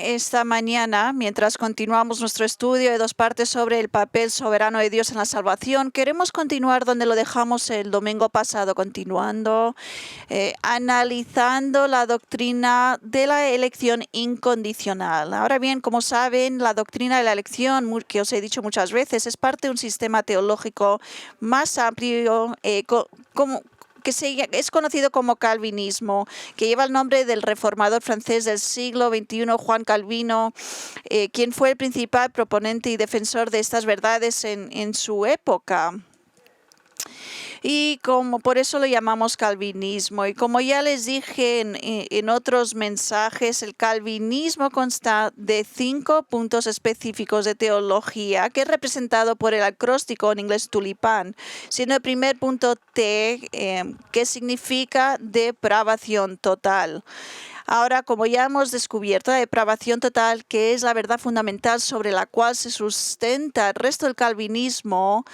Esta mañana, mientras continuamos nuestro estudio de 2 partes sobre el papel soberano de Dios en la salvación, queremos continuar donde lo dejamos el domingo pasado, continuando, analizando la doctrina de la elección incondicional. Ahora bien, como saben, la doctrina de la elección, que os he dicho muchas veces, es parte de un sistema teológico más amplio, que es conocido como calvinismo, que lleva el nombre del reformador francés del siglo XXI, Juan Calvino, quien fue el principal proponente y defensor de estas verdades en su época. Y por eso lo llamamos calvinismo. Y como ya les dije en otros mensajes, el calvinismo consta de 5 puntos específicos de teología, que es representado por el acróstico en inglés tulipán, siendo el primer punto T, que significa depravación total. Ahora, como ya hemos descubierto, la depravación total, que es la verdad fundamental sobre la cual se sustenta el resto del calvinismo,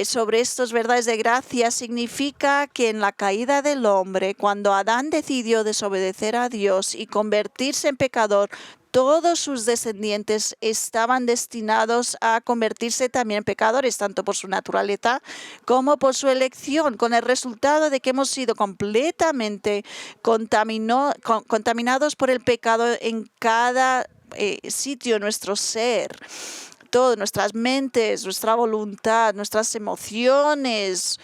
sobre estas verdades de gracia, significa que en la caída del hombre, cuando Adán decidió desobedecer a Dios y convertirse en pecador, todos sus descendientes estaban destinados a convertirse también en pecadores, tanto por su naturaleza como por su elección, con el resultado de que hemos sido completamente contaminados por el pecado en cada sitio de nuestro ser. Todo, nuestras mentes, nuestra voluntad, nuestras emociones,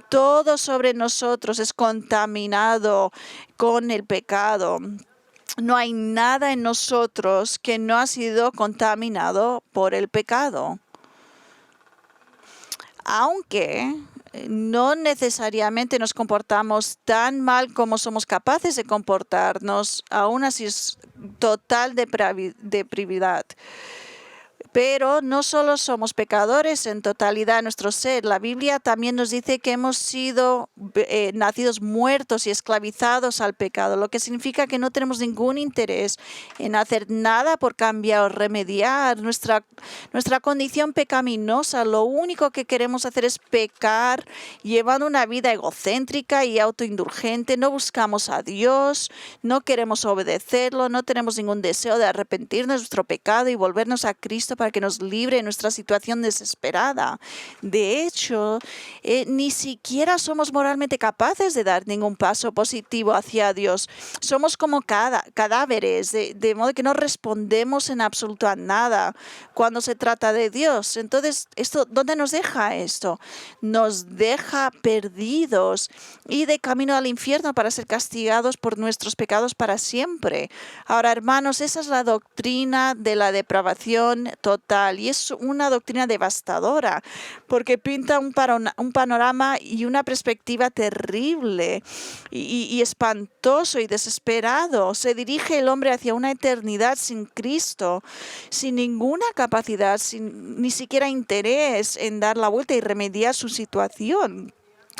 todo sobre nosotros es contaminado con el pecado. No hay nada en nosotros que no ha sido contaminado por el pecado. Aunque no necesariamente nos comportamos tan mal como somos capaces de comportarnos, aún así es total depravidad. Pero no solo somos pecadores en totalidad de nuestro ser. La Biblia también nos dice que hemos sido nacidos muertos y esclavizados al pecado, lo que significa que no tenemos ningún interés en hacer nada por cambiar o remediar nuestra condición pecaminosa. Lo único que queremos hacer es pecar, llevando una vida egocéntrica y autoindulgente. No buscamos a Dios, no queremos obedecerlo, no tenemos ningún deseo de arrepentirnos de nuestro pecado y volvernos a Cristo para que nos libre de nuestra situación desesperada. De hecho, ni siquiera somos moralmente capaces de dar ningún paso positivo hacia Dios. Somos como cadáveres, de modo que no respondemos en absoluto a nada cuando se trata de Dios. Entonces, ¿dónde nos deja esto? Nos deja perdidos y de camino al infierno para ser castigados por nuestros pecados para siempre. Ahora, hermanos, esa es la doctrina de la depravación total y es una doctrina devastadora porque pinta un panorama y una perspectiva terrible y espantoso y desesperado. Se dirige el hombre hacia una eternidad sin Cristo, sin ninguna capacidad, sin ni siquiera interés en dar la vuelta y remediar su situación.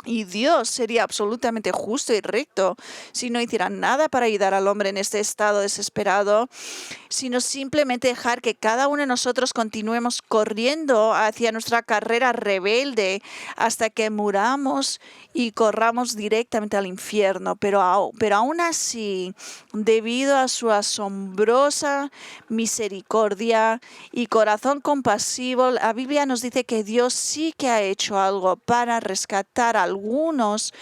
Y Dios sería absolutamente justo y recto si no hiciera nada para ayudar al hombre en este estado desesperado, sino simplemente dejar que cada uno de nosotros continuemos corriendo hacia nuestra carrera rebelde hasta que muramos y corramos directamente al infierno. Pero aún así, debido a su asombrosa misericordia y corazón compasivo, la Biblia nos dice que Dios sí que ha hecho algo para rescatar a algunos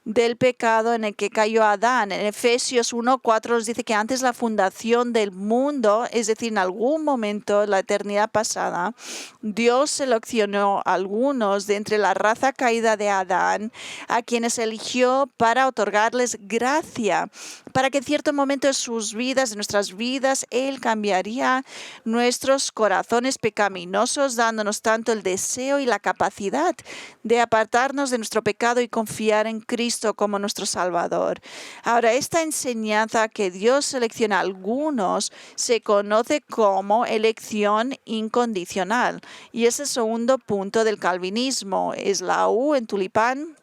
del pecado en el que cayó Adán. En Efesios 1:4 nos dice que antes la fundación del mundo, es decir, en algún momento, la eternidad pasada, Dios seleccionó a algunos de entre la raza caída de Adán, a quienes eligió para otorgarles gracia, para que en cierto momento de sus vidas, de nuestras vidas, Él cambiaría nuestros corazones pecaminosos, dándonos tanto el deseo y la capacidad de apartarnos de nuestro pecado y confiar en Cristo como nuestro Salvador. Ahora, esta enseñanza que Dios selecciona a algunos se conoce como elección incondicional. Y es el segundo punto del calvinismo. Es la U en tulipán.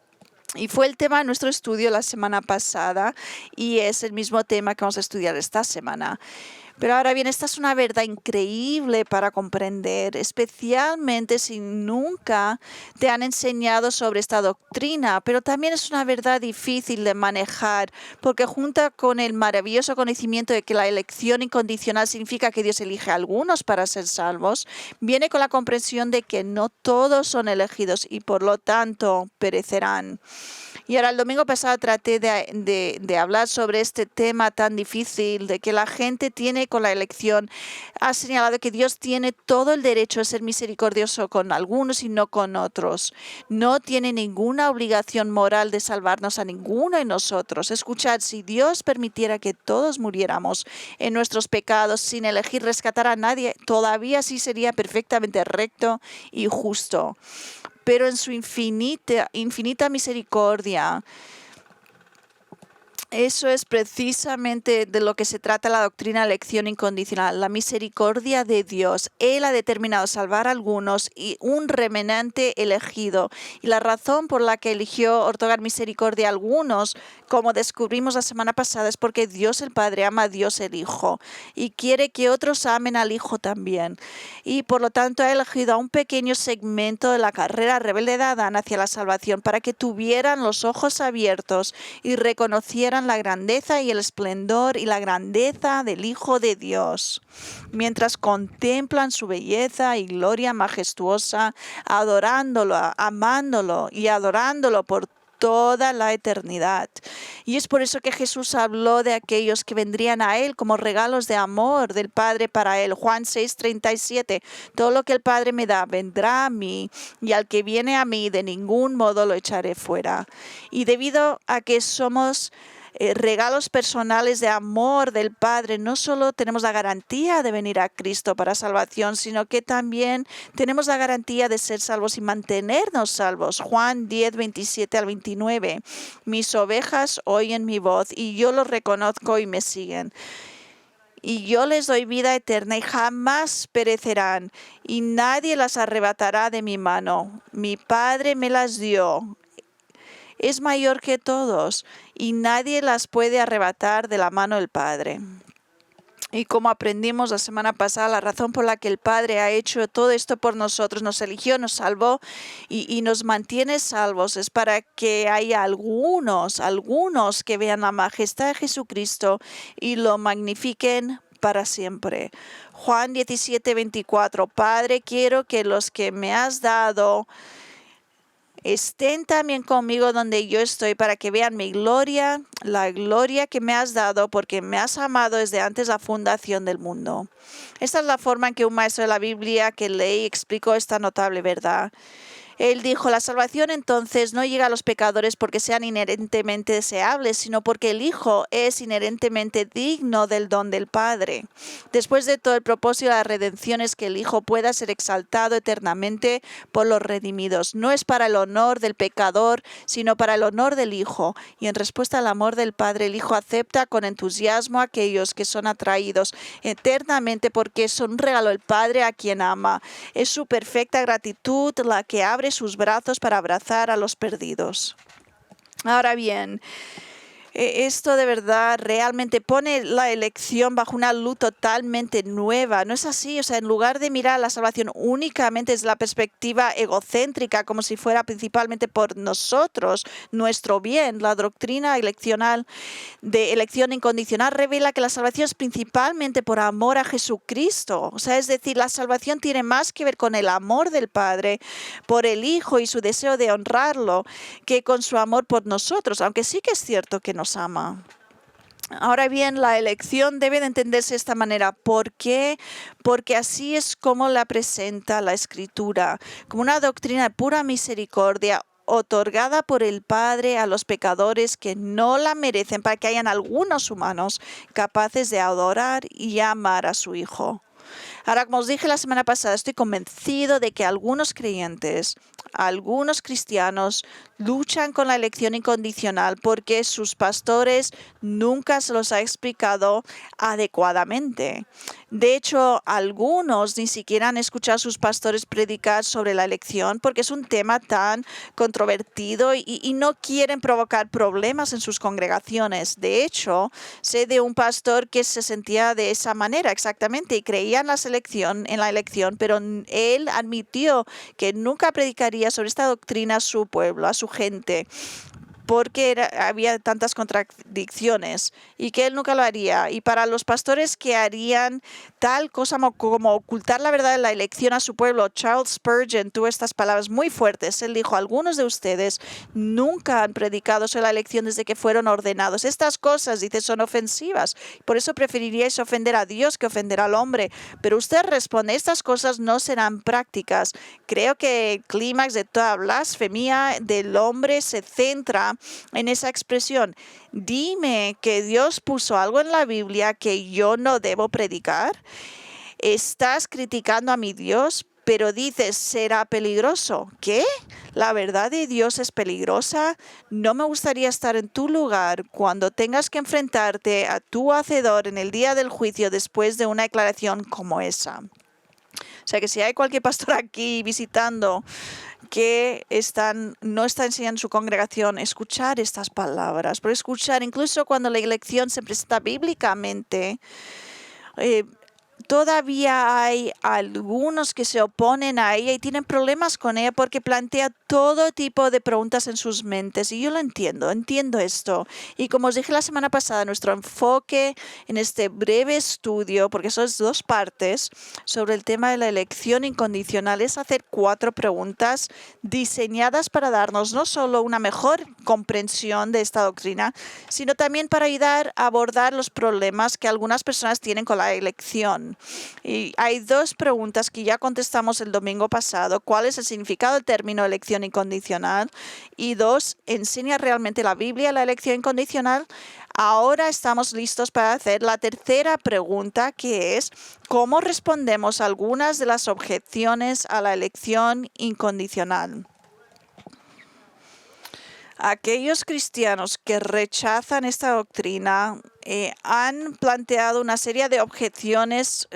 Y fue el tema de nuestro estudio la semana pasada y es el mismo tema que vamos a estudiar esta semana. Pero ahora bien, esta es una verdad increíble para comprender, especialmente si nunca te han enseñado sobre esta doctrina, pero también es una verdad difícil de manejar, porque junto con el maravilloso conocimiento de que la elección incondicional significa que Dios elige a algunos para ser salvos, viene con la comprensión de que no todos son elegidos y por lo tanto perecerán. Y ahora el domingo pasado traté de hablar sobre este tema tan difícil de que la gente tiene con la elección. Ha señalado que Dios tiene todo el derecho a ser misericordioso con algunos y no con otros. No tiene ninguna obligación moral de salvarnos a ninguno de nosotros. Escuchad, si Dios permitiera que todos muriéramos en nuestros pecados sin elegir rescatar a nadie, todavía sí sería perfectamente recto y justo. Pero en su infinita misericordia, eso es precisamente de lo que se trata la doctrina de elección incondicional, la misericordia de Dios. Él ha determinado salvar a algunos y un remanente elegido. Y la razón por la que eligió otorgar misericordia a algunos, como descubrimos la semana pasada, es porque Dios el Padre ama a Dios el Hijo y quiere que otros amen al Hijo también. Y por lo tanto ha elegido a un pequeño segmento de la carrera rebelde de Adán hacia la salvación para que tuvieran los ojos abiertos y reconocieran la grandeza y el esplendor y la grandeza del Hijo de Dios, mientras contemplan su belleza y gloria majestuosa, adorándolo, amándolo y adorándolo por toda la eternidad. Y es por eso que Jesús habló de aquellos que vendrían a Él como regalos de amor del Padre para Él. Juan 6:37, todo lo que el Padre me da vendrá a mí, y al que viene a mí de ningún modo lo echaré fuera. Y debido a que somos regalos personales de amor del Padre, no solo tenemos la garantía de venir a Cristo para salvación, sino que también tenemos la garantía de ser salvos y mantenernos salvos. Juan 10:27-29. Mis ovejas oyen mi voz y yo los reconozco y me siguen. Y yo les doy vida eterna y jamás perecerán, y nadie las arrebatará de mi mano. Mi Padre me las dio. Es mayor que todos y nadie las puede arrebatar de la mano del Padre. Y como aprendimos la semana pasada, la razón por la que el Padre ha hecho todo esto por nosotros, nos eligió, nos salvó y nos mantiene salvos, es para que haya algunos que vean la majestad de Jesucristo y lo magnifiquen para siempre. Juan 17:24, Padre, quiero que los que me has dado estén también conmigo donde yo estoy para que vean mi gloria, la gloria que me has dado porque me has amado desde antes la fundación del mundo. Esta es la forma en que un maestro de la Biblia que leí explicó esta notable verdad. Él dijo, la salvación entonces no llega a los pecadores porque sean inherentemente deseables, sino porque el Hijo es inherentemente digno del don del Padre. Después de todo, el propósito de la redención es que el Hijo pueda ser exaltado eternamente por los redimidos. No es para el honor del pecador, sino para el honor del Hijo. Y en respuesta al amor del Padre, el Hijo acepta con entusiasmo a aquellos que son atraídos eternamente porque son un regalo del Padre a quien ama. Es su perfecta gratitud la que abre sus brazos para abrazar a los perdidos. Ahora bien, esto de verdad realmente pone la elección bajo una luz totalmente nueva. No es así, o sea, en lugar de mirar la salvación únicamente desde la perspectiva egocéntrica, como si fuera principalmente por nosotros, nuestro bien, la doctrina eleccional de elección incondicional revela que la salvación es principalmente por amor a Jesucristo. O sea, es decir, la salvación tiene más que ver con el amor del Padre por el Hijo y su deseo de honrarlo que con su amor por nosotros, aunque sí que es cierto que nos ama. Ahora bien, la elección debe de entenderse de esta manera. ¿Por qué? Porque así es como la presenta la Escritura, como una doctrina de pura misericordia otorgada por el Padre a los pecadores que no la merecen, para que hayan algunos humanos capaces de adorar y amar a su Hijo. Ahora, como os dije la semana pasada, estoy convencido de que algunos creyentes Algunos cristianos luchan con la elección incondicional porque sus pastores nunca se los ha explicado adecuadamente. De hecho, algunos ni siquiera han escuchado a sus pastores predicar sobre la elección porque es un tema tan controvertido y no quieren provocar problemas en sus congregaciones. De hecho, sé de un pastor que se sentía de esa manera exactamente y creía en la elección, pero él admitió que nunca predicaría sobre esta doctrina a su pueblo, a su gente, porque había tantas contradicciones y que él nunca lo haría. Y para los pastores que harían tal cosa como ocultar la verdad de la elección a su pueblo, Charles Spurgeon tuvo estas palabras muy fuertes. Él dijo: algunos de ustedes nunca han predicado sobre la elección desde que fueron ordenados. Estas cosas, dice, son ofensivas. Por eso preferiríais ofender a Dios que ofender al hombre. Pero usted responde: estas cosas no serán prácticas. Creo que el clímax de toda blasfemia del hombre se centra en esa expresión. Dime que Dios puso algo en la Biblia que yo no debo predicar. Estás criticando a mi Dios, pero dices será peligroso. ¿Qué? ¿La verdad de Dios es peligrosa? No me gustaría estar en tu lugar cuando tengas que enfrentarte a tu hacedor en el día del juicio después de una declaración como esa. O sea que si hay cualquier pastor aquí visitando que no está enseñando su congregación, escuchar estas palabras, pero escuchar incluso cuando la elección se presenta bíblicamente, todavía hay algunos que se oponen a ella y tienen problemas con ella porque plantea todo tipo de preguntas en sus mentes. Y yo lo entiendo esto. Y como os dije la semana pasada, nuestro enfoque en este breve estudio, porque son 2 partes, sobre el tema de la elección incondicional, es hacer 4 preguntas diseñadas para darnos no solo una mejor comprensión de esta doctrina, sino también para ayudar a abordar los problemas que algunas personas tienen con la elección. Y hay 2 preguntas que ya contestamos el domingo pasado. ¿Cuál es el significado del término elección incondicional? Y 2, ¿enseña realmente la Biblia la elección incondicional? Ahora estamos listos para hacer la tercera pregunta, que es ¿cómo respondemos a algunas de las objeciones a la elección incondicional? Aquellos cristianos que rechazan esta doctrina han planteado una serie de objeciones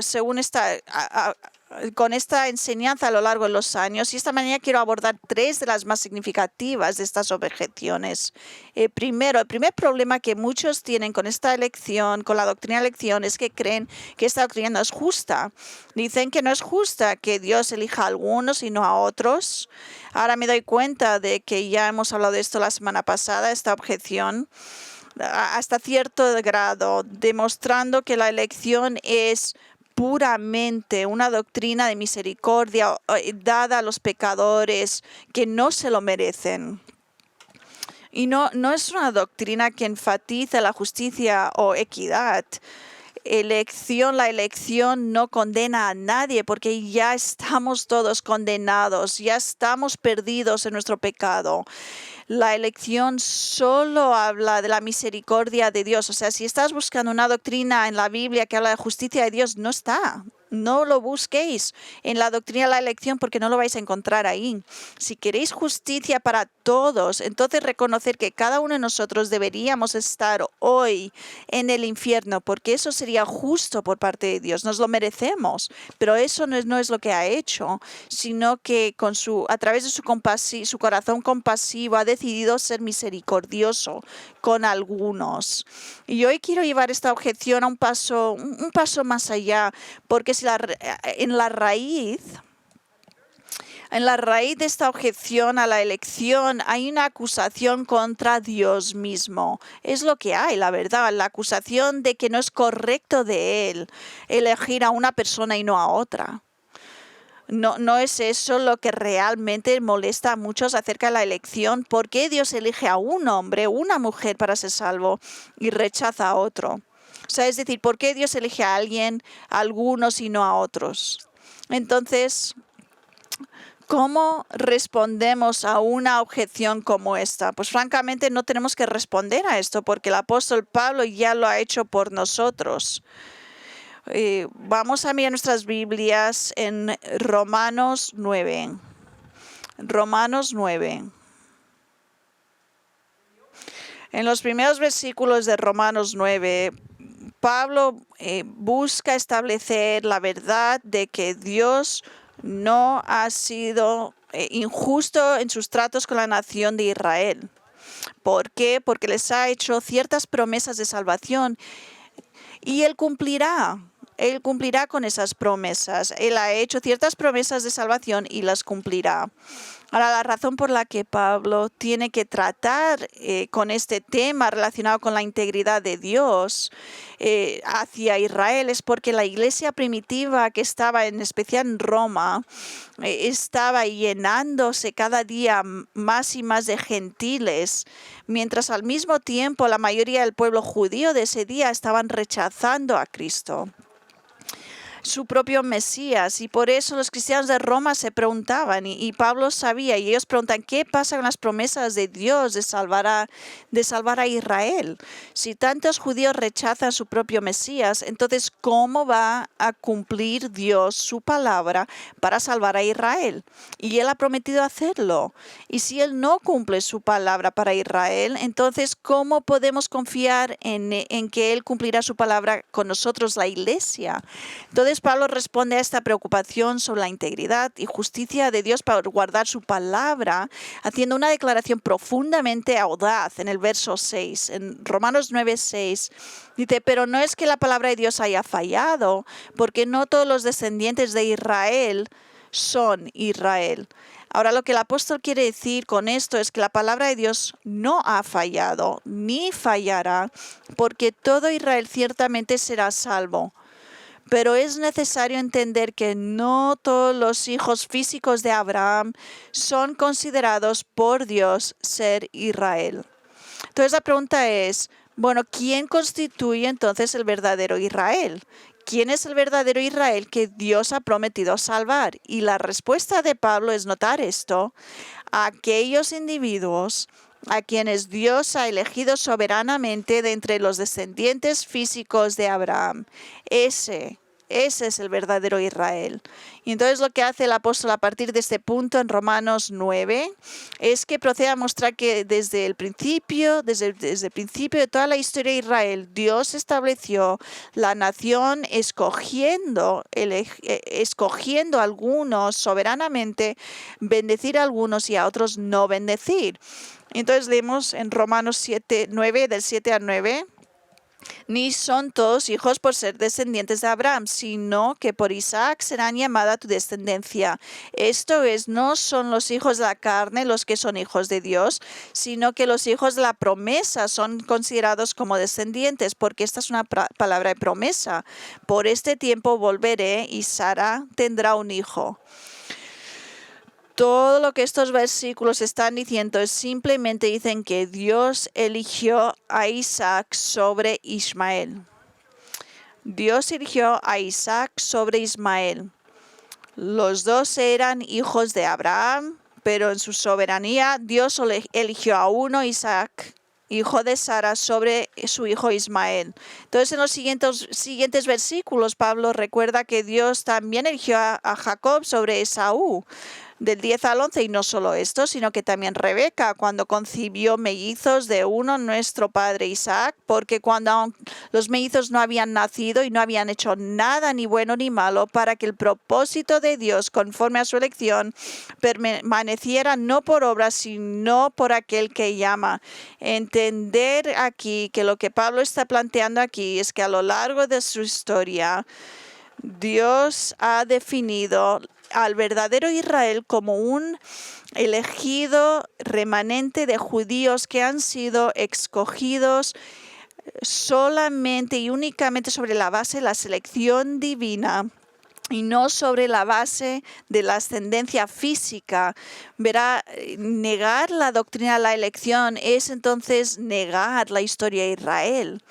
con esta enseñanza a lo largo de los años, y esta mañana quiero abordar 3 de las más significativas de estas objeciones. Primero, el primer problema que muchos tienen con esta elección, con la doctrina de elección, es que creen que esta doctrina no es justa. Dicen que no es justa que Dios elija a algunos y no a otros. Ahora me doy cuenta de que ya hemos hablado de esto la semana pasada, esta objeción, hasta cierto grado, demostrando que la elección es puramente una doctrina de misericordia dada a los pecadores que no se lo merecen. Y no es una doctrina que enfatiza la justicia o equidad. La elección no condena a nadie porque ya estamos todos condenados, ya estamos perdidos en nuestro pecado. La elección solo habla de la misericordia de Dios. O sea, si estás buscando una doctrina en la Biblia que habla de justicia de Dios, no está. No lo busquéis en la doctrina de la elección porque no lo vais a encontrar ahí. Si queréis justicia para todos, entonces reconocer que cada uno de nosotros deberíamos estar hoy en el infierno, porque eso sería justo por parte de Dios. Nos lo merecemos, pero eso no es lo que ha hecho, sino que a través de su corazón compasivo ha decidido ser misericordioso con algunos. Y hoy quiero llevar esta objeción a un paso más allá, porque si en la raíz de esta objeción a la elección hay una acusación contra Dios mismo. Es lo que hay, la verdad, la acusación de que no es correcto de Él elegir a una persona y no a otra. No es eso lo que realmente molesta a muchos acerca de la elección. ¿Por qué Dios elige a un hombre, una mujer para ser salvo y rechaza a otro? O sea, es decir, ¿por qué Dios elige a algunos y no a otros? Entonces, ¿cómo respondemos a una objeción como esta? Pues francamente no tenemos que responder a esto porque el apóstol Pablo ya lo ha hecho por nosotros. Vamos a mirar nuestras Biblias en Romanos 9. Romanos 9. En los primeros versículos de Romanos 9, Pablo busca establecer la verdad de que Dios no ha sido injusto en sus tratos con la nación de Israel. ¿Por qué? Porque les ha hecho ciertas promesas de salvación y Él cumplirá. Él cumplirá con esas promesas. Él ha hecho ciertas promesas de salvación y las cumplirá. Ahora, la razón por la que Pablo tiene que tratar con este tema relacionado con la integridad de Dios hacia Israel es porque la iglesia primitiva que estaba en especial en Roma estaba llenándose cada día más y más de gentiles, mientras al mismo tiempo la mayoría del pueblo judío de ese día estaban rechazando a Cristo, su propio Mesías, y por eso los cristianos de Roma se preguntaban, y Pablo sabía, y ellos preguntan, ¿qué pasa con las promesas de Dios de salvar a Israel? Si tantos judíos rechazan su propio Mesías, entonces ¿cómo va a cumplir Dios su palabra para salvar a Israel? Y Él ha prometido hacerlo. Y si Él no cumple su palabra para Israel, entonces ¿cómo podemos confiar en que Él cumplirá su palabra con nosotros, la iglesia? Entonces Pablo responde a esta preocupación sobre la integridad y justicia de Dios para guardar su palabra, haciendo una declaración profundamente audaz en el verso 6, en Romanos 9:6. Dice, pero no es que la palabra de Dios haya fallado, porque no todos los descendientes de Israel son Israel. Ahora, lo que el apóstol quiere decir con esto es que la palabra de Dios no ha fallado, ni fallará, porque todo Israel ciertamente será salvo. Pero es necesario entender que no todos los hijos físicos de Abraham son considerados por Dios ser Israel. Entonces la pregunta es, bueno, ¿quién constituye entonces el verdadero Israel? ¿Quién es el verdadero Israel que Dios ha prometido salvar? Y la respuesta de Pablo es notar esto: aquellos individuos a quienes Dios ha elegido soberanamente de entre los descendientes físicos de Abraham. Ese es el verdadero Israel. Y entonces lo que hace el apóstol a partir de este punto en Romanos 9 es que procede a mostrar que desde el principio de toda la historia de Israel, Dios estableció la nación escogiendo a algunos soberanamente, bendecir a algunos y a otros no bendecir. Entonces leemos en Romanos 9, del 7 al 9. Ni son todos hijos por ser descendientes de Abraham, sino que por Isaac serán llamada tu descendencia. Esto es, no son los hijos de la carne los que son hijos de Dios, sino que los hijos de la promesa son considerados como descendientes, porque esta es una palabra de promesa. Por este tiempo volveré y Sara tendrá un hijo. Todo lo que estos versículos están diciendo es simplemente dicen que Dios eligió a Isaac sobre Ismael. Dios eligió a Isaac sobre Ismael. Los dos eran hijos de Abraham, pero en su soberanía Dios eligió a uno, Isaac, hijo de Sara, sobre su hijo Ismael. Entonces en los siguientes versículos Pablo recuerda que Dios también eligió a Jacob sobre Esaú, del 10 al 11, y no solo esto, sino que también Rebeca, cuando concibió mellizos de uno, nuestro padre Isaac, porque cuando aún los mellizos no habían nacido y no habían hecho nada ni bueno ni malo, para que el propósito de Dios, conforme a su elección, permaneciera no por obras, sino por aquel que llama. Entender aquí que lo que Pablo está planteando aquí es que a lo largo de su historia, Dios ha definido al verdadero Israel como un elegido remanente de judíos que han sido escogidos solamente y únicamente sobre la base de la selección divina y no sobre la base de la ascendencia física. Verá, negar la doctrina de la elección es entonces negar la historia de Israel.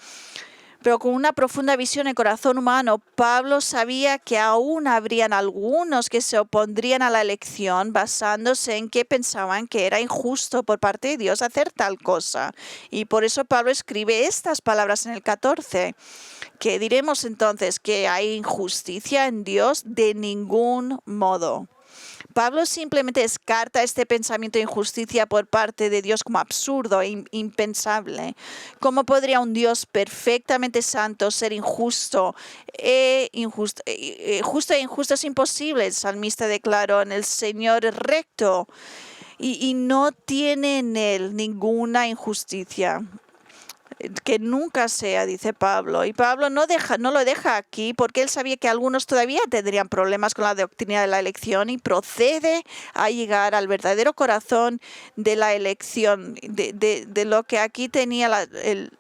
Pero con una profunda visión en el corazón humano, Pablo sabía que aún habrían algunos que se opondrían a la elección basándose en que pensaban que era injusto por parte de Dios hacer tal cosa. Y por eso Pablo escribe estas palabras en el 14. ¿Qué diremos entonces? ¿Que hay injusticia en Dios? De ningún modo. Pablo simplemente descarta este pensamiento de injusticia por parte de Dios como absurdo e impensable. ¿Cómo podría un Dios perfectamente santo ser injusto? Justo e injusto es imposible, el salmista declaró. En el Señor es recto y no tiene en él ninguna injusticia. Que nunca sea, dice Pablo. Y Pablo no lo deja aquí porque él sabía que algunos todavía tendrían problemas con la doctrina de la elección y procede a llegar al verdadero corazón de la elección, de lo que aquí tenía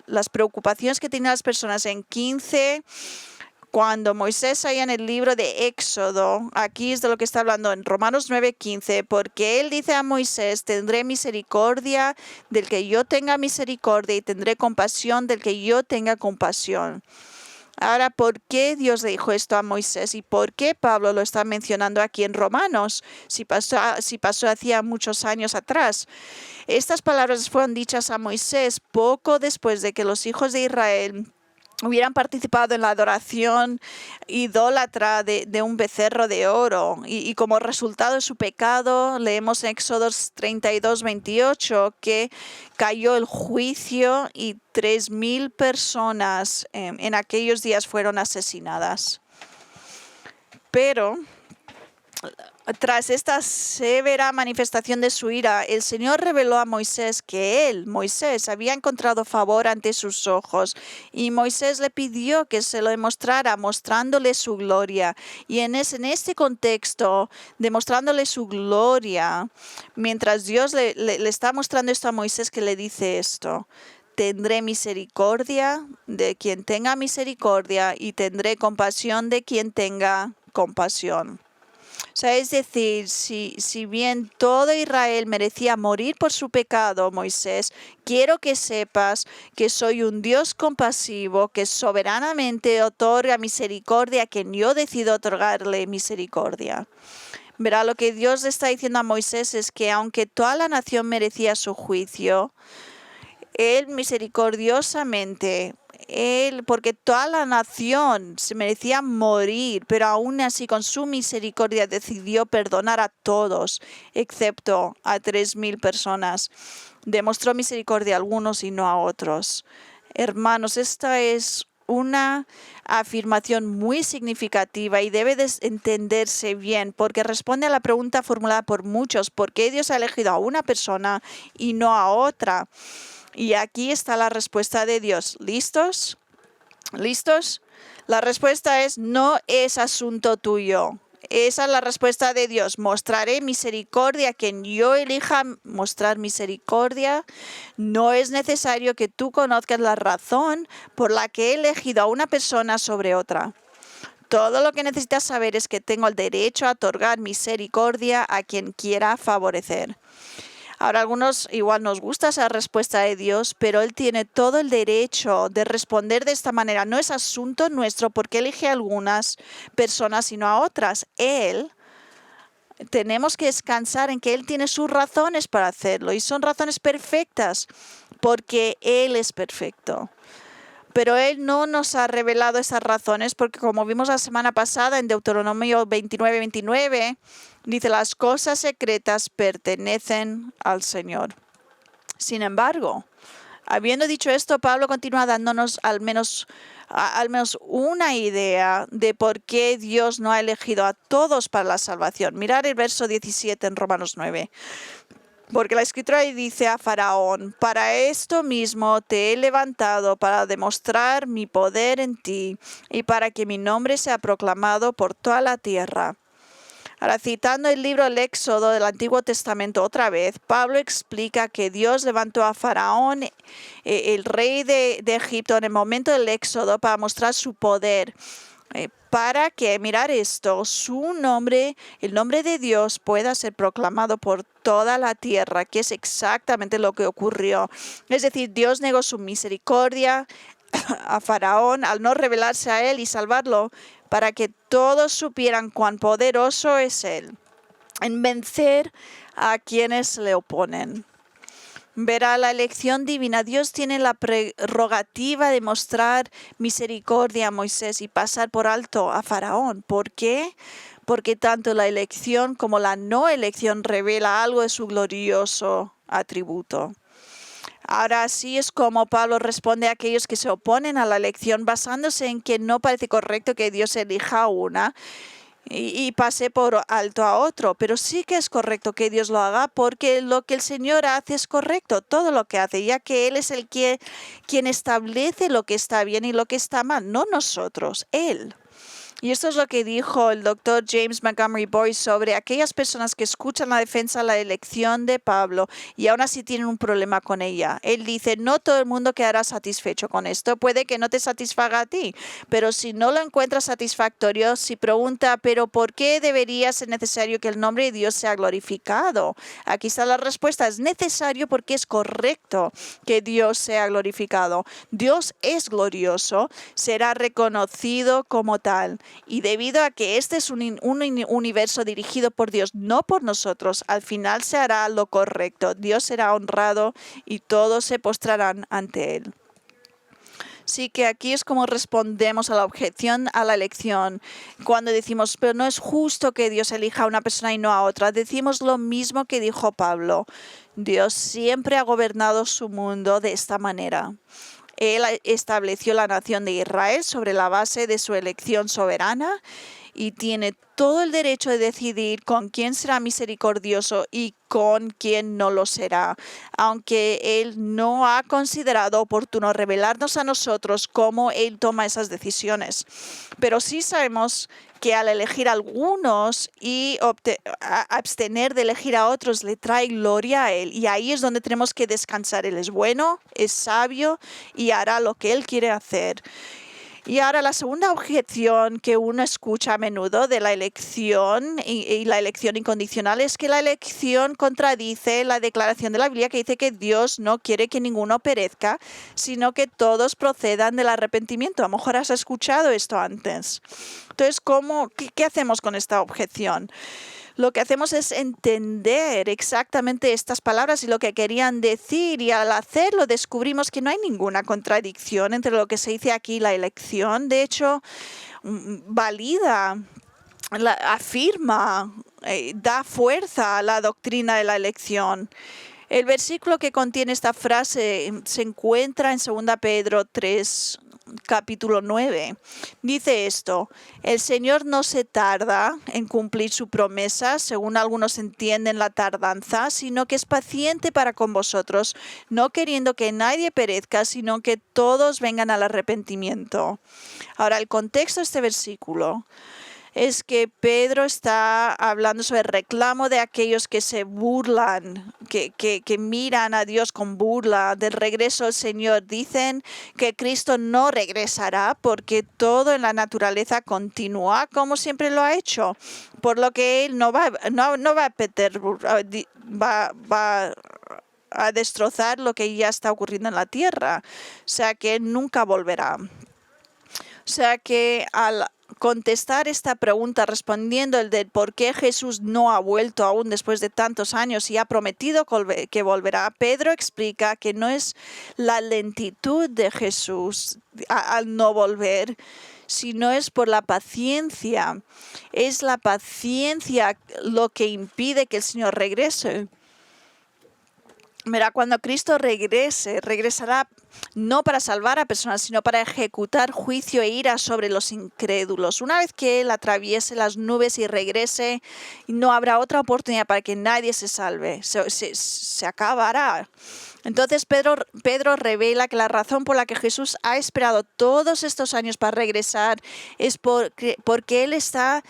las preocupaciones que tenían las personas en 15. Cuando Moisés allá en el libro de Éxodo, aquí es de lo que está hablando en Romanos 9:15, porque él dice a Moisés, tendré misericordia del que yo tenga misericordia y tendré compasión del que yo tenga compasión. Ahora, ¿por qué Dios le dijo esto a Moisés y por qué Pablo lo está mencionando aquí en Romanos, si pasó hacía muchos años atrás? Estas palabras fueron dichas a Moisés poco después de que los hijos de Israel hubieran participado en la adoración idólatra de un becerro de oro. Y como resultado de su pecado, leemos en Éxodo 32:28 que cayó el juicio y 3,000 personas en aquellos días fueron asesinadas. Pero tras esta severa manifestación de su ira, el Señor reveló a Moisés que Moisés, había encontrado favor ante sus ojos, y Moisés le pidió que se lo demostrara, mostrándole su gloria. Y en este contexto, demostrándole su gloria, mientras Dios le está mostrando esto a Moisés, que le dice esto: tendré misericordia de quien tenga misericordia y tendré compasión de quien tenga compasión. O sea, es decir, si bien todo Israel merecía morir por su pecado, Moisés, quiero que sepas que soy un Dios compasivo que soberanamente otorga misericordia a quien yo decido otorgarle misericordia. Verá, lo que Dios le está diciendo a Moisés es que aunque toda la nación merecía su juicio, él misericordiosamente, porque toda la nación se merecía morir, pero aún así con su misericordia decidió perdonar a todos, excepto a 3,000 personas. Demostró misericordia a algunos y no a otros. Hermanos, esta es una afirmación muy significativa y debe de entenderse bien, porque responde a la pregunta formulada por muchos: ¿por qué Dios ha elegido a una persona y no a otra? Y aquí está la respuesta de Dios. ¿Listos? ¿Listos? La respuesta es: no es asunto tuyo. Esa es la respuesta de Dios. Mostraré misericordia a quien yo elija mostrar misericordia. No es necesario que tú conozcas la razón por la que he elegido a una persona sobre otra. Todo lo que necesitas saber es que tengo el derecho a otorgar misericordia a quien quiera favorecer. Ahora, a algunos igual nos gusta esa respuesta de Dios, pero Él tiene todo el derecho de responder de esta manera. No es asunto nuestro porque elige a algunas personas y no a otras. Tenemos que descansar en que Él tiene sus razones para hacerlo, y son razones perfectas porque Él es perfecto. Pero Él no nos ha revelado esas razones porque, como vimos la semana pasada en Deuteronomio 29:29, dice: las cosas secretas pertenecen al Señor. Sin embargo, habiendo dicho esto, Pablo continúa dándonos al menos una idea de por qué Dios no ha elegido a todos para la salvación. Mirad el verso 17 en Romanos 9. Porque la Escritura dice a Faraón: para esto mismo te he levantado, para demostrar mi poder en ti y para que mi nombre sea proclamado por toda la tierra. Ahora, citando el libro del Éxodo del Antiguo Testamento otra vez, Pablo explica que Dios levantó a Faraón, el rey de Egipto, en el momento del Éxodo para mostrar su poder. Para que, mirar esto, su nombre, el nombre de Dios, pueda ser proclamado por toda la tierra, que es exactamente lo que ocurrió. Es decir, Dios negó su misericordia a Faraón al no revelarse a él y salvarlo, para que todos supieran cuán poderoso es Él en vencer a quienes le oponen. Verá, la elección divina. Dios tiene la prerrogativa de mostrar misericordia a Moisés y pasar por alto a Faraón. ¿Por qué? Porque tanto la elección como la no elección revela algo de su glorioso atributo. Ahora así es como Pablo responde a aquellos que se oponen a la elección basándose en que no parece correcto que Dios elija a una y pase por alto a otro, pero sí que es correcto que Dios lo haga porque lo que el Señor hace es correcto, todo lo que hace, ya que Él es el quien establece lo que está bien y lo que está mal, no nosotros, Él. Y esto es lo que dijo el doctor James Montgomery Boyce sobre aquellas personas que escuchan la defensa de la elección de Pablo y aún así tienen un problema con ella. Él dice, no todo el mundo quedará satisfecho con esto. Puede que no te satisfaga a ti, pero si no lo encuentras satisfactorio, si pregunta, pero ¿por qué debería ser necesario que el nombre de Dios sea glorificado? Aquí está la respuesta. Es necesario porque es correcto que Dios sea glorificado. Dios es glorioso, será reconocido como tal. Y debido a que este es un universo dirigido por Dios, no por nosotros, al final se hará lo correcto. Dios será honrado y todos se postrarán ante Él. Sí que aquí es como respondemos a la objeción a la elección. Cuando decimos, pero no es justo que Dios elija a una persona y no a otra, decimos lo mismo que dijo Pablo. Dios siempre ha gobernado su mundo de esta manera. Él estableció la nación de Israel sobre la base de su elección soberana y tiene todo el derecho de decidir con quién será misericordioso y con quién no lo será, aunque Él no ha considerado oportuno revelarnos a nosotros cómo Él toma esas decisiones. Pero sí sabemos que al elegir a algunos y abstener de elegir a otros le trae gloria a Él. Y ahí es donde tenemos que descansar. Él es bueno, es sabio y hará lo que Él quiere hacer. Y ahora la segunda objeción que uno escucha a menudo de la elección y la elección incondicional es que la elección contradice la declaración de la Biblia que dice que Dios no quiere que ninguno perezca, sino que todos procedan del arrepentimiento. A lo mejor has escuchado esto antes. Entonces, ¿qué hacemos con esta objeción? Lo que hacemos es entender exactamente estas palabras y lo que querían decir, y al hacerlo descubrimos que no hay ninguna contradicción entre lo que se dice aquí y la elección. De hecho, valida, afirma, da fuerza a la doctrina de la elección. El versículo que contiene esta frase se encuentra en 2 Pedro 3, capítulo 9. Dice esto: el Señor no se tarda en cumplir su promesa, según algunos entienden la tardanza, sino que es paciente para con vosotros, no queriendo que nadie perezca, sino que todos vengan al arrepentimiento. Ahora, el contexto de este versículo es que Pedro está hablando sobre el reclamo de aquellos que se burlan, que miran a Dios con burla del regreso del Señor. Dicen que Cristo no regresará porque todo en la naturaleza continúa como siempre lo ha hecho, por lo que Él no va a destrozar lo que ya está ocurriendo en la tierra. O sea que Él nunca volverá. O sea que al contestar esta pregunta respondiendo el de por qué Jesús no ha vuelto aún después de tantos años y ha prometido que volverá, Pedro explica que no es la lentitud de Jesús al no volver, sino es por la paciencia. Es la paciencia lo que impide que el Señor regrese. Mira, cuando Cristo regresará no para salvar a personas, sino para ejecutar juicio e ira sobre los incrédulos. Una vez que Él atraviese las nubes y regrese, no habrá otra oportunidad para que nadie se salve. Se acabará. Entonces Pedro revela que la razón por la que Jesús ha esperado todos estos años para regresar es porque Él está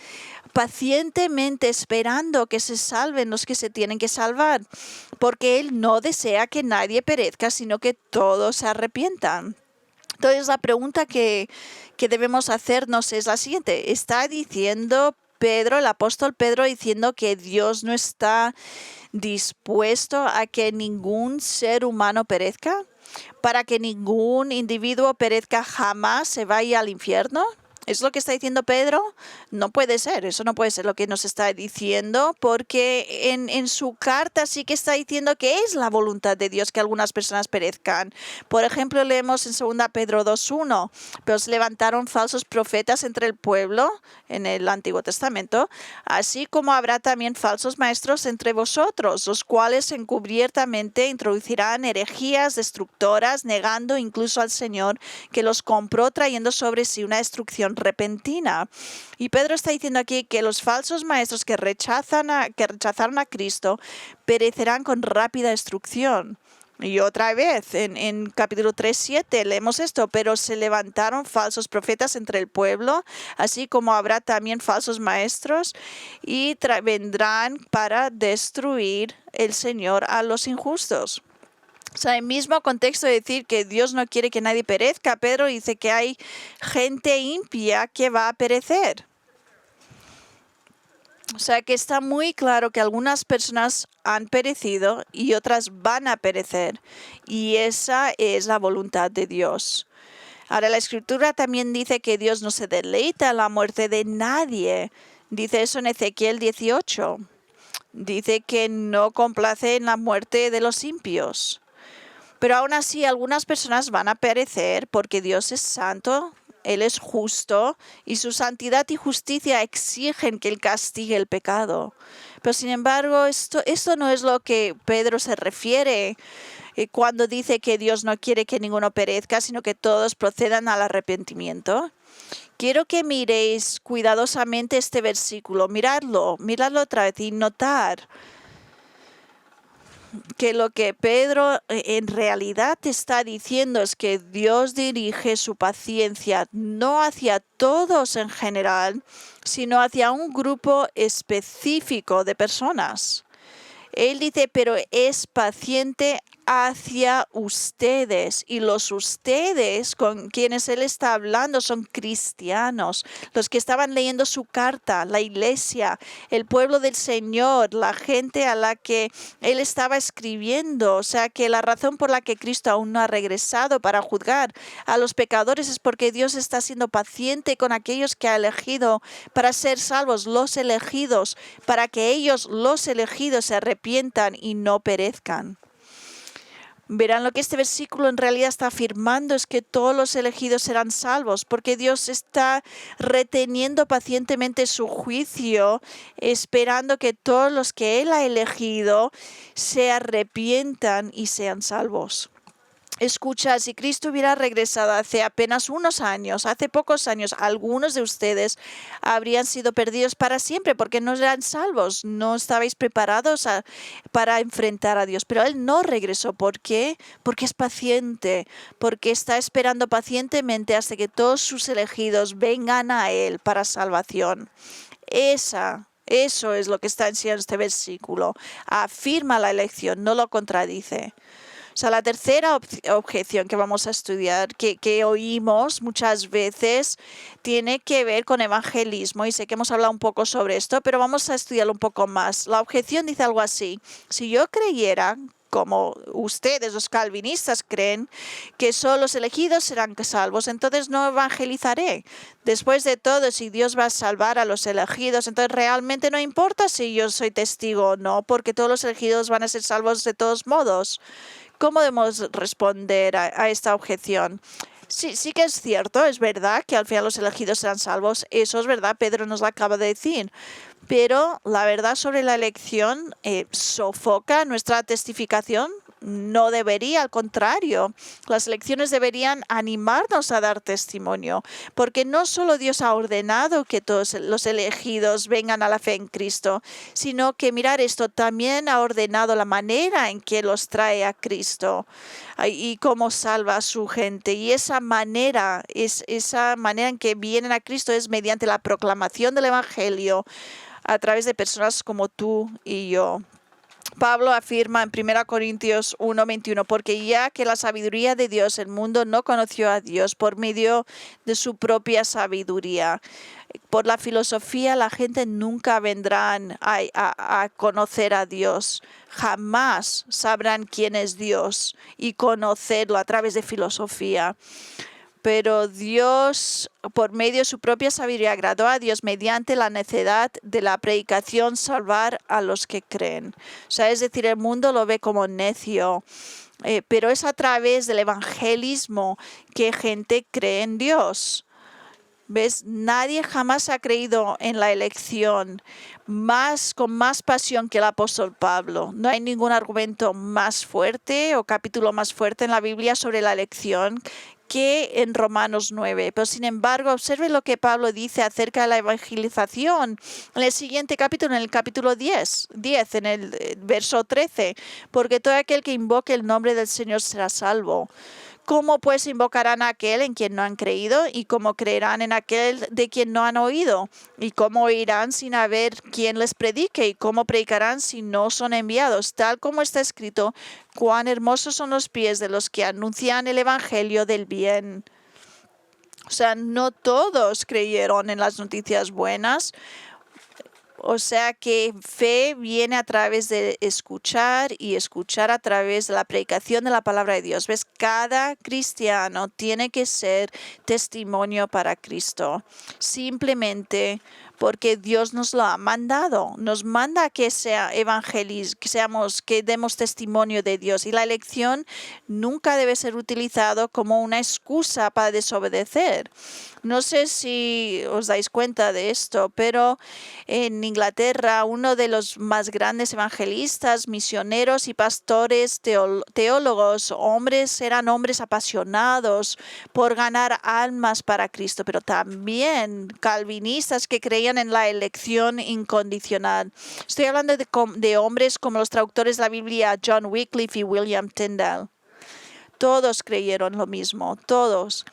pacientemente esperando que se salven los que se tienen que salvar, porque Él no desea que nadie perezca, sino que todos se arrepientan. Entonces la pregunta que debemos hacernos es la siguiente: ¿está diciendo Pedro, el apóstol Pedro, diciendo que Dios no está dispuesto a que ningún ser humano perezca? ¿Para que ningún individuo perezca jamás se vaya al infierno? ¿Es lo que está diciendo Pedro? No puede ser, eso no puede ser lo que nos está diciendo, porque en su carta sí que está diciendo que es la voluntad de Dios que algunas personas perezcan. Por ejemplo, leemos en 2 Pedro 2:1, pero se levantaron falsos profetas entre el pueblo en el Antiguo Testamento, así como habrá también falsos maestros entre vosotros, los cuales encubiertamente introducirán herejías destructoras, negando incluso al Señor que los compró, trayendo sobre sí una destrucción repentina. Y Pedro está diciendo aquí que los falsos maestros que rechazaron a Cristo perecerán con rápida destrucción. Y otra vez, en capítulo 3:7 leemos esto, pero se levantaron falsos profetas entre el pueblo, así como habrá también falsos maestros, y vendrán para destruir el Señor a los injustos. O sea, el mismo contexto de decir que Dios no quiere que nadie perezca, Pedro dice que hay gente impía que va a perecer. O sea que está muy claro que algunas personas han perecido y otras van a perecer. Y esa es la voluntad de Dios. Ahora, la Escritura también dice que Dios no se deleita en la muerte de nadie. Dice eso en Ezequiel 18. Dice que no complace en la muerte de los impios. Pero aún así, algunas personas van a perecer porque Dios es santo. Él es justo y su santidad y justicia exigen que Él castigue el pecado. Pero sin embargo, esto no es lo que Pedro se refiere cuando dice que Dios no quiere que ninguno perezca, sino que todos procedan al arrepentimiento. Quiero que miréis cuidadosamente este versículo, miradlo otra vez y notar que lo que Pedro en realidad está diciendo es que Dios dirige su paciencia no hacia todos en general, sino hacia un grupo específico de personas. Él dice, pero es paciente hacia ustedes, y los ustedes con quienes él está hablando son cristianos, los que estaban leyendo su carta, la iglesia, el pueblo del Señor, la gente a la que él estaba escribiendo. O sea que la razón por la que Cristo aún no ha regresado para juzgar a los pecadores es porque Dios está siendo paciente con aquellos que ha elegido para ser salvos, los elegidos, para que ellos, los elegidos, se arrepientan y no perezcan. Verán, lo que este versículo en realidad está afirmando es que todos los elegidos serán salvos, porque Dios está reteniendo pacientemente su juicio, esperando que todos los que Él ha elegido se arrepientan y sean salvos. Escucha, si Cristo hubiera regresado hace apenas unos años, hace pocos años, algunos de ustedes habrían sido perdidos para siempre porque no eran salvos, no estabais preparados para enfrentar a Dios. Pero Él no regresó. ¿Por qué? Porque es paciente, porque está esperando pacientemente hasta que todos sus elegidos vengan a Él para salvación. Eso es lo que está enseñando este versículo. Afirma la elección, no lo contradice. O sea, la tercera objeción que vamos a estudiar, que oímos muchas veces, tiene que ver con evangelismo, y sé que hemos hablado un poco sobre esto, pero vamos a estudiarlo un poco más. La objeción dice algo así: si yo creyera, como ustedes, los calvinistas, creen que solo los elegidos serán salvos, entonces no evangelizaré. Después de todo, si Dios va a salvar a los elegidos, entonces realmente no importa si yo soy testigo o no, porque todos los elegidos van a ser salvos de todos modos. ¿Cómo debemos responder a esta objeción? Sí que es cierto, es verdad que al final los elegidos serán salvos, eso es verdad, Pedro nos lo acaba de decir, pero la verdad sobre la elección sofoca nuestra testificación. No debería, al contrario, las elecciones deberían animarnos a dar testimonio, porque no solo Dios ha ordenado que todos los elegidos vengan a la fe en Cristo, sino que, mirar esto, también ha ordenado la manera en que los trae a Cristo y cómo salva a su gente. Y esa manera en que vienen a Cristo es mediante la proclamación del Evangelio a través de personas como tú y yo. Pablo afirma en 1 Corintios 1:21, porque ya que la sabiduría de Dios, el mundo no conoció a Dios por medio de su propia sabiduría. Por la filosofía la gente nunca vendrá a conocer a Dios. Jamás sabrán quién es Dios y conocerlo a través de filosofía. Pero Dios, por medio de su propia sabiduría, agradó a Dios mediante la necedad de la predicación salvar a los que creen. O sea, es decir, el mundo lo ve como necio, pero es a través del evangelismo que gente cree en Dios. ¿Ves? Nadie jamás ha creído en la elección con más pasión que el apóstol Pablo. No hay ningún argumento más fuerte o capítulo más fuerte en la Biblia sobre la elección que en Romanos 9. Pero sin embargo, observe lo que Pablo dice acerca de la evangelización en el siguiente capítulo, en el capítulo 10 en el verso 13. Porque todo aquel que invoque el nombre del Señor será salvo. ¿Cómo pues invocarán a aquel en quien no han creído? ¿Y cómo creerán en aquel de quien no han oído? ¿Y cómo oirán sin haber quien les predique? ¿Y cómo predicarán si no son enviados? Tal como está escrito, cuán hermosos son los pies de los que anuncian el evangelio del bien. O sea, no todos creyeron en las noticias buenas. O sea que fe viene a través de escuchar y escuchar a través de la predicación de la palabra de Dios. ¿Ves? Cada cristiano tiene que ser testimonio para Cristo. Simplemente porque Dios nos lo ha mandado. Nos manda que que demos testimonio de Dios. Y la elección nunca debe ser utilizado como una excusa para desobedecer. No sé si os dais cuenta de esto, pero en Inglaterra uno de los más grandes evangelistas, misioneros y pastores, teólogos, eran hombres apasionados por ganar almas para Cristo, pero también calvinistas que creían en la elección incondicional. Estoy hablando de hombres como los traductores de la Biblia John Wycliffe y William Tyndale. Todos creyeron lo mismo, todos.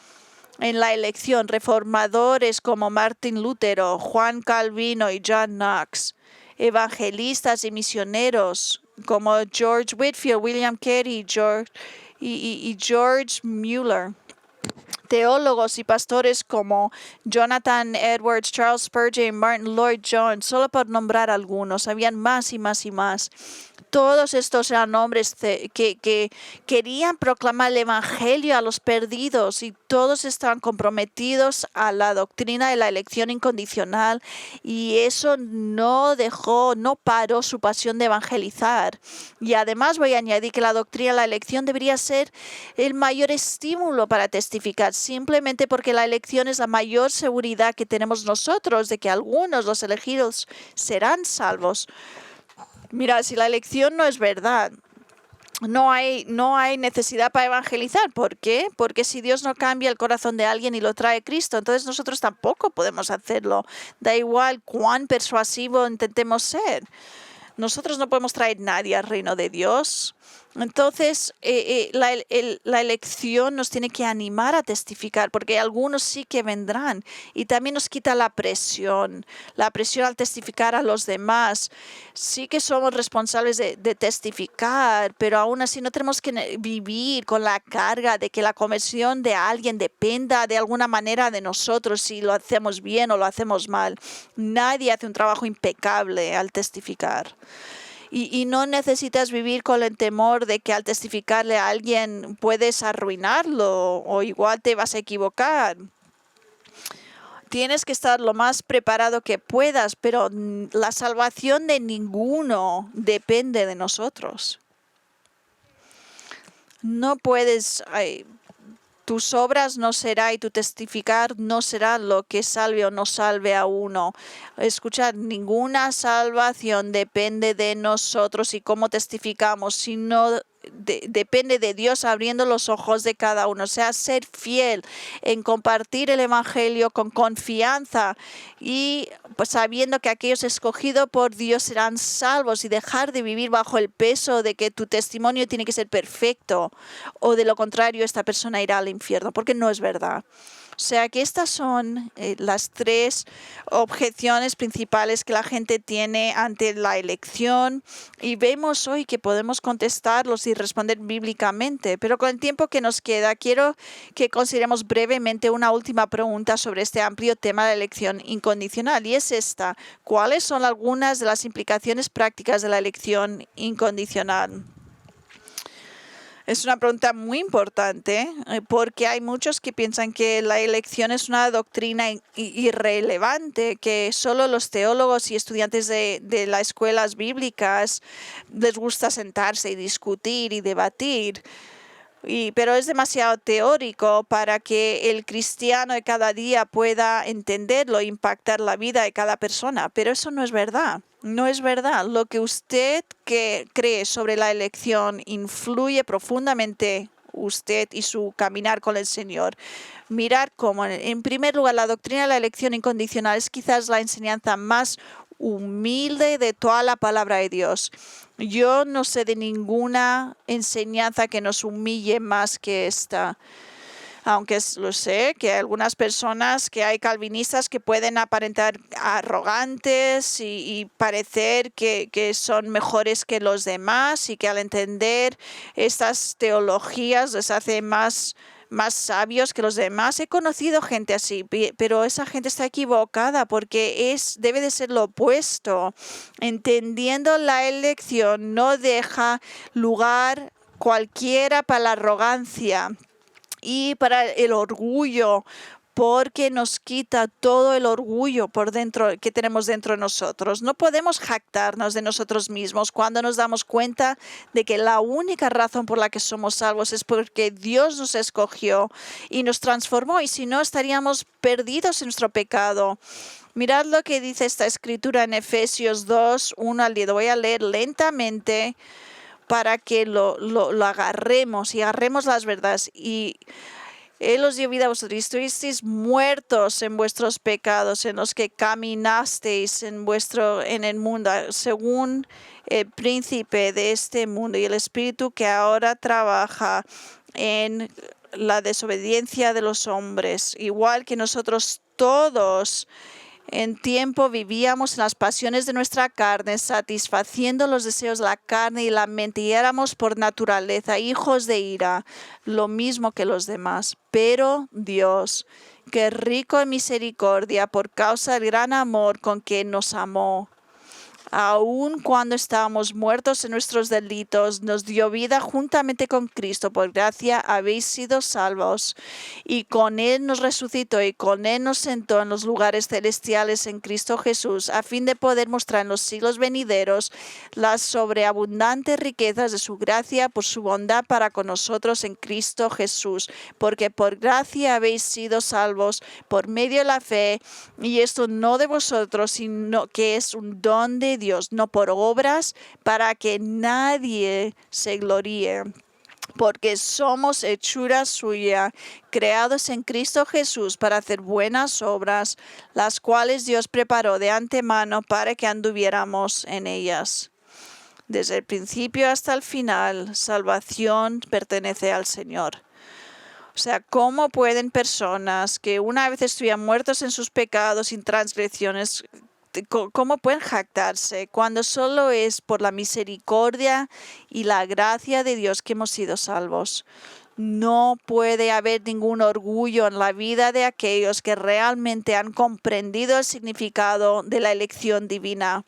En la elección, reformadores como Martín Lutero, Juan Calvino y John Knox, evangelistas y misioneros como George Whitefield, William Carey y George Mueller, teólogos y pastores como Jonathan Edwards, Charles Spurgeon y Martin Lloyd Jones, solo por nombrar algunos, habían más y más y más. Todos estos eran hombres que querían proclamar el evangelio a los perdidos y todos estaban comprometidos a la doctrina de la elección incondicional, y eso no paró su pasión de evangelizar. Y además voy a añadir que la doctrina de la elección debería ser el mayor estímulo para testificar, simplemente porque la elección es la mayor seguridad que tenemos nosotros de que algunos, los elegidos, serán salvos. Mira, si la elección no es verdad, no hay necesidad para evangelizar. ¿Por qué? Porque si Dios no cambia el corazón de alguien y lo trae Cristo, entonces nosotros tampoco podemos hacerlo. Da igual cuán persuasivo intentemos ser. Nosotros no podemos traer a nadie al reino de Dios. Entonces, la elección nos tiene que animar a testificar, porque algunos sí que vendrán, y también nos quita la presión al testificar a los demás. Sí que somos responsables de testificar, pero aún así no tenemos que vivir con la carga de que la conversión de alguien dependa de alguna manera de nosotros, si lo hacemos bien o lo hacemos mal. Nadie hace un trabajo impecable al testificar. Y no necesitas vivir con el temor de que al testificarle a alguien puedes arruinarlo o igual te vas a equivocar. Tienes que estar lo más preparado que puedas, pero la salvación de ninguno depende de nosotros. No puedes... tus obras no será y tu testificar no será lo que salve o no salve a uno. Escuchad, ninguna salvación depende de nosotros y cómo testificamos, sino depende de Dios abriendo los ojos de cada uno. O sea, ser fiel en compartir el evangelio con confianza y pues sabiendo que aquellos escogidos por Dios serán salvos, y dejar de vivir bajo el peso de que tu testimonio tiene que ser perfecto o de lo contrario esta persona irá al infierno, porque no es verdad. O sea que estas son las tres objeciones principales que la gente tiene ante la elección, y vemos hoy que podemos contestarlos y responder bíblicamente. Pero con el tiempo que nos queda, quiero que consideremos brevemente una última pregunta sobre este amplio tema de la elección incondicional, y es esta: ¿cuáles son algunas de las implicaciones prácticas de la elección incondicional? Es una pregunta muy importante porque hay muchos que piensan que la elección es una doctrina irrelevante, que solo los teólogos y estudiantes de las escuelas bíblicas les gusta sentarse y discutir y debatir. Pero es demasiado teórico para que el cristiano de cada día pueda entenderlo e impactar la vida de cada persona. Pero eso no es verdad. No es verdad. Lo que usted cree sobre la elección influye profundamente usted y su caminar con el Señor. Mirar cómo, en primer lugar, la doctrina de la elección incondicional es quizás la enseñanza más humilde de toda la palabra de Dios. Yo no sé de ninguna enseñanza que nos humille más que esta. Aunque lo sé, que hay algunas personas, que hay calvinistas que pueden aparentar arrogantes y parecer que son mejores que los demás y que al entender estas teologías les hace más sabios que los demás. He conocido gente así, pero esa gente está equivocada porque debe de ser lo opuesto. Entendiendo la elección no deja lugar cualquiera para la arrogancia y para el orgullo, porque nos quita todo el orgullo por dentro que tenemos dentro de nosotros. No podemos jactarnos de nosotros mismos cuando nos damos cuenta de que la única razón por la que somos salvos es porque Dios nos escogió y nos transformó, y si no estaríamos perdidos en nuestro pecado. Mirad lo que dice esta escritura en Efesios 2, 1 al 10. Voy a leer lentamente para que lo agarremos y agarremos las verdades. Y Él os dio vida a vosotros, y estuvisteis muertos en vuestros pecados, en los que caminasteis en el mundo, según el príncipe de este mundo y el espíritu que ahora trabaja en la desobediencia de los hombres, igual que nosotros todos en tiempo vivíamos en las pasiones de nuestra carne, satisfaciendo los deseos de la carne y la mente, y éramos por naturaleza hijos de ira, lo mismo que los demás. Pero Dios, que es rico en misericordia por causa del gran amor con que nos amó, aun cuando estábamos muertos en nuestros delitos, nos dio vida juntamente con Cristo. Por gracia habéis sido salvos. Y con Él nos resucitó y con Él nos sentó en los lugares celestiales en Cristo Jesús, a fin de poder mostrar en los siglos venideros las sobreabundantes riquezas de su gracia por su bondad para con nosotros en Cristo Jesús. Porque por gracia habéis sido salvos por medio de la fe, y esto no de vosotros, sino que es un don de Dios, no por obras, para que nadie se gloríe. Porque somos hechura suya, creados en Cristo Jesús para hacer buenas obras, las cuales Dios preparó de antemano para que anduviéramos en ellas. Desde el principio hasta el final, salvación pertenece al Señor. O sea, ¿cómo pueden personas que una vez estuvieran muertos en sus pecados y transgresiones, cómo pueden jactarse cuando solo es por la misericordia y la gracia de Dios que hemos sido salvos? No puede haber ningún orgullo en la vida de aquellos que realmente han comprendido el significado de la elección divina.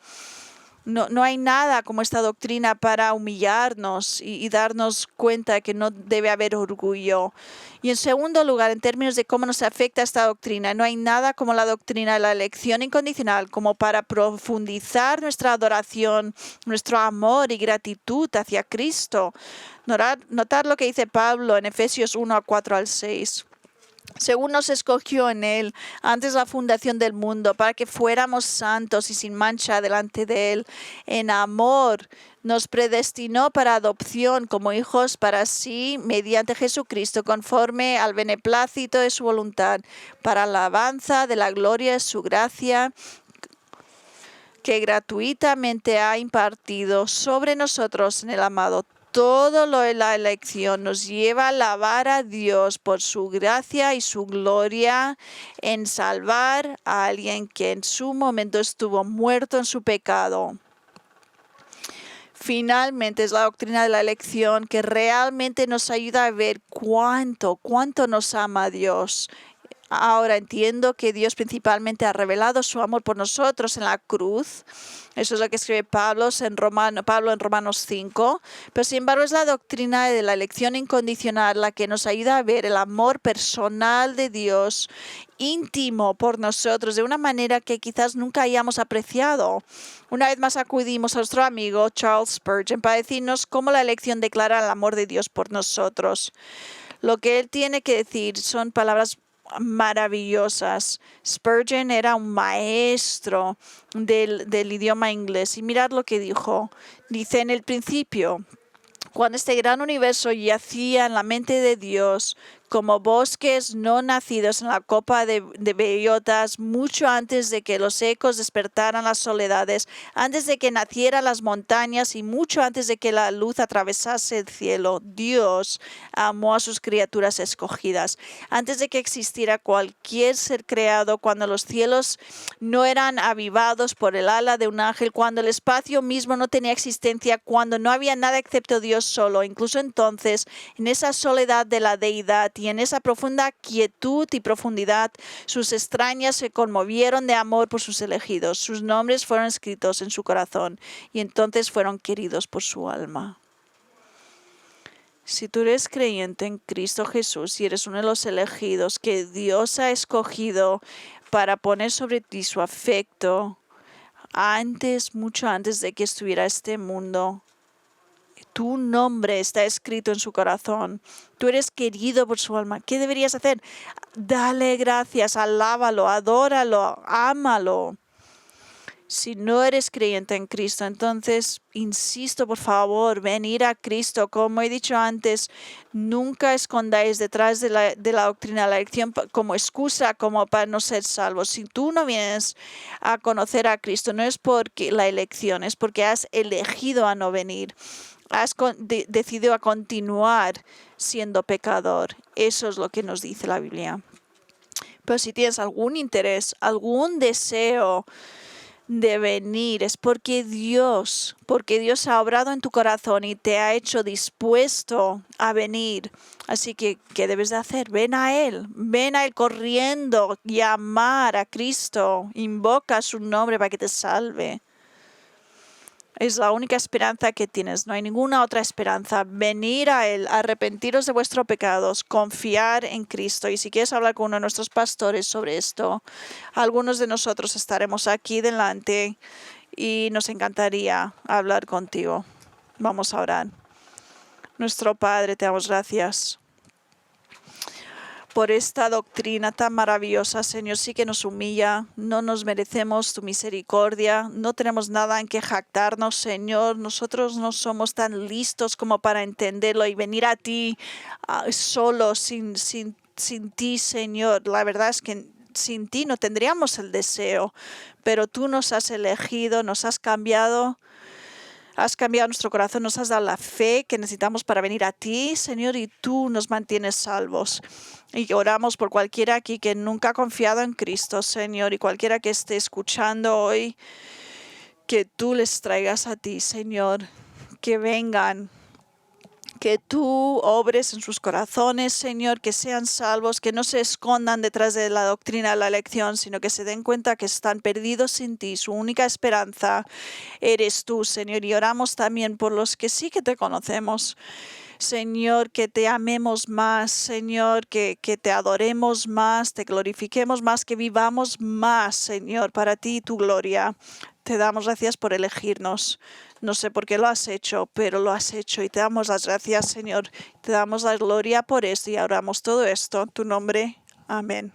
No hay nada como esta doctrina para humillarnos y darnos cuenta de que no debe haber orgullo. Y en segundo lugar, en términos de cómo nos afecta esta doctrina, no hay nada como la doctrina de la elección incondicional como para profundizar nuestra adoración, nuestro amor y gratitud hacia Cristo. Notar lo que dice Pablo en Efesios 1, 4 al 6. Según nos escogió en Él antes de la fundación del mundo, para que fuéramos santos y sin mancha delante de Él. En amor nos predestinó para adopción como hijos para sí, mediante Jesucristo, conforme al beneplácito de su voluntad, para alabanza de la gloria de su gracia, que gratuitamente ha impartido sobre nosotros en el amado. Todo lo de la elección nos lleva a alabar a Dios por su gracia y su gloria en salvar a alguien que en su momento estuvo muerto en su pecado. Finalmente, es la doctrina de la elección que realmente nos ayuda a ver cuánto nos ama Dios Ahora entiendo que Dios principalmente ha revelado su amor por nosotros en la cruz. Eso es lo que escribe Pablo en Romanos 5. Pero sin embargo es la doctrina de la elección incondicional la que nos ayuda a ver el amor personal de Dios íntimo por nosotros de una manera que quizás nunca hayamos apreciado. Una vez más acudimos a nuestro amigo Charles Spurgeon para decirnos cómo la elección declara el amor de Dios por nosotros. Lo que él tiene que decir son palabras maravillosas. Spurgeon era un maestro del idioma inglés y mirad lo que dijo. Dice: en el principio, cuando este gran universo yacía en la mente de Dios, como bosques no nacidos en la copa de bellotas, mucho antes de que los ecos despertaran las soledades, antes de que nacieran las montañas y mucho antes de que la luz atravesase el cielo, Dios amó a sus criaturas escogidas. Antes de que existiera cualquier ser creado, cuando los cielos no eran avivados por el ala de un ángel, cuando el espacio mismo no tenía existencia, cuando no había nada excepto Dios solo, incluso entonces, en esa soledad de la deidad y en esa profunda quietud y profundidad, sus extrañas se conmovieron de amor por sus elegidos. Sus nombres fueron escritos en su corazón y entonces fueron queridos por su alma. Si tú eres creyente en Cristo Jesús y eres uno de los elegidos que Dios ha escogido para poner sobre ti su afecto, mucho antes de que estuviera este mundo, tu nombre está escrito en su corazón. Tú eres querido por su alma. ¿Qué deberías hacer? Dale gracias, alábalo, adóralo, ámalo. Si no eres creyente en Cristo, entonces insisto, por favor, venir a Cristo. Como he dicho antes, nunca escondáis detrás de la doctrina de la elección como excusa, como para no ser salvos. Si tú no vienes a conocer a Cristo, no es porque la elección, es porque has elegido a no venir. Has decidido a continuar siendo pecador. Eso es lo que nos dice la Biblia. Pero si tienes algún interés, algún deseo de venir, es porque Dios ha obrado en tu corazón y te ha hecho dispuesto a venir. Así que, ¿qué debes de hacer? Ven a Él corriendo, llamar a Cristo, invoca su nombre para que te salve. Es la única esperanza que tienes, no hay ninguna otra esperanza. Venir a Él, arrepentiros de vuestros pecados, confiar en Cristo. Y si quieres hablar con uno de nuestros pastores sobre esto, algunos de nosotros estaremos aquí delante y nos encantaría hablar contigo. Vamos a orar. Nuestro Padre, te damos gracias por esta doctrina tan maravillosa, Señor. Sí que nos humilla, no nos merecemos tu misericordia, no tenemos nada en que jactarnos, Señor. Nosotros no somos tan listos como para entenderlo y venir a ti solo, sin ti, Señor. La verdad es que sin ti no tendríamos el deseo, pero tú nos has elegido, nos has cambiado. Has cambiado nuestro corazón, nos has dado la fe que necesitamos para venir a ti, Señor, y tú nos mantienes salvos. Y oramos por cualquiera aquí que nunca ha confiado en Cristo, Señor, y cualquiera que esté escuchando hoy, que tú les traigas a ti, Señor, que vengan, que tú obres en sus corazones, Señor, que sean salvos, que no se escondan detrás de la doctrina de la elección, sino que se den cuenta que están perdidos sin ti. Su única esperanza eres tú, Señor. Y oramos también por los que sí que te conocemos. Señor, que te amemos más, Señor, que te adoremos más, te glorifiquemos más, que vivamos más, Señor, para ti y tu gloria. Te damos gracias por elegirnos. No sé por qué lo has hecho, pero lo has hecho y te damos las gracias, Señor. Te damos la gloria por esto y oramos todo esto en tu nombre. Amén.